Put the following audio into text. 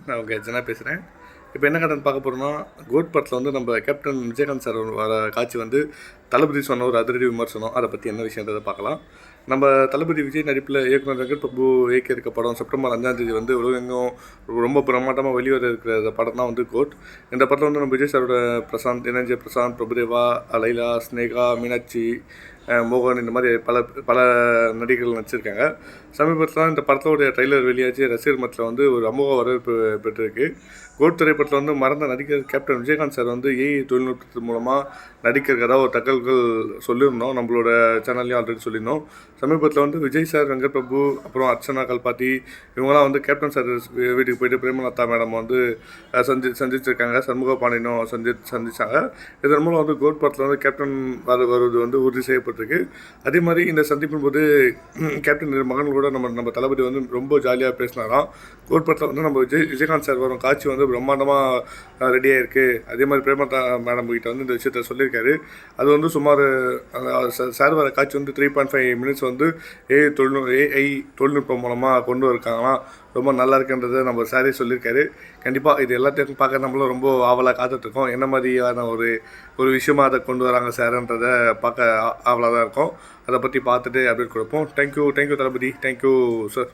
நான் உங்கள் ஜனா பேசுகிறேன். இப்போ என்ன கடன் பார்க்க போகிறோம்னா, கோட் படத்தில் வந்து நம்ம கேப்டன் விஜயகாந்த் சார் வர காட்சி வந்து தளபதி சொன்ன ஒரு அதிரடி விமர்சனம். அதை பற்றி என்ன விஷயன்றதை பார்க்கலாம். நம்ம தளபதி விஜய் நடிப்பில் இயக்குனர் வெங்கட் பிரபு இயக்கி இருக்க படம் செப்டம்பர் 5ஆம் தேதி வந்து உலகெங்கும் ரொம்ப பிரமாண்டமாக வெளிவர இருக்கிற படம் தான் வந்து கோட். இந்த படத்தில் வந்து நம்ம விஜய் சாரோட பிரசாந்த், இணைஞ்ச பிரசாந்த், பிரபுதேவா, லைலா, ஸ்னேகா, மீனாட்சி, மோகன், இந்த மாதிரி பல பல நடிகர்கள் நடிச்சிருக்காங்க. சமீபத்தில் இந்த படத்தோடைய ட்ரெய்லர் வெளியாச்சு ரசிகர் மத்தியில் வந்து ஒரு அமோக வரவேற்பு பெற்றிருக்கு. கோட் திரைப்படத்தில் வந்து மறந்த நடிகர் கேப்டன் விஜயகாந்த் சார் வந்து ஏஐ தொழில்நுட்பத்தின் மூலமாக நடிக்கிறதா ஒரு தகவல்கள் சொல்லியிருந்தோம். நம்மளோட சேனல்லையும் ஆல்ரெடி சொல்லியிருந்தோம். சமீபத்தில் வந்து விஜய் சார், வெங்கட் பிரபு, அப்புறம் அர்ச்சனா கல்பாத்தி இவங்களாம் வந்து கேப்டன் சார் வீட்டுக்கு போயிட்டு பிரேமலதா மேடம் வந்து சந்திச்சிருக்காங்க. சண்முக பாண்டியனும் சந்திச்சாங்க. இதன் மூலம் வந்து கோட் படத்தில் வந்து கேப்டன் வருவது வந்து உறுதி செய்யப்பட்டிருக்கு. அதே மாதிரி இந்த சந்திப்பின் போது கேப்டன் மகன் கூட நம்ம தளபதி வந்து ரொம்ப ஜாலியாக பேசினாராம். கோட் படத்தில் வந்து நம்ம விஜயகாந்த் சார் வரும் காட்சி வந்து பிரம்மாண்டமாக ரெடியாக இருக்குது. அதே மாதிரி பிரேமலதா மேடம் கிட்ட வந்து இந்த விஷயத்த சொல்லியிருக்காரு. அது வந்து சுமார் சார் வர காட்சி வந்து 3.5 மினிட்ஸ் வந்து ஏஐ தொழில்நுட்பம் மூலமாக கொண்டு இருக்காங்களாம். ரொம்ப நல்லா இருக்குன்றதை நம்ம சாரே சொல்லியிருக்காரு. கண்டிப்பாக இது எல்லாத்தையும் பார்க்க நம்மளும் ரொம்ப ஆவலாக காத்துட்ருக்கோம். என்ன மாதிரியான ஒரு விஷயமாக அதை கொண்டு வராங்க சார்ன்றதை பார்க்க ஆவலாக தான் இருக்கும். அதை பற்றி பார்த்துட்டு அப்டேட் கொடுப்போம். தேங்க்யூ தளபதி. Thank you sir.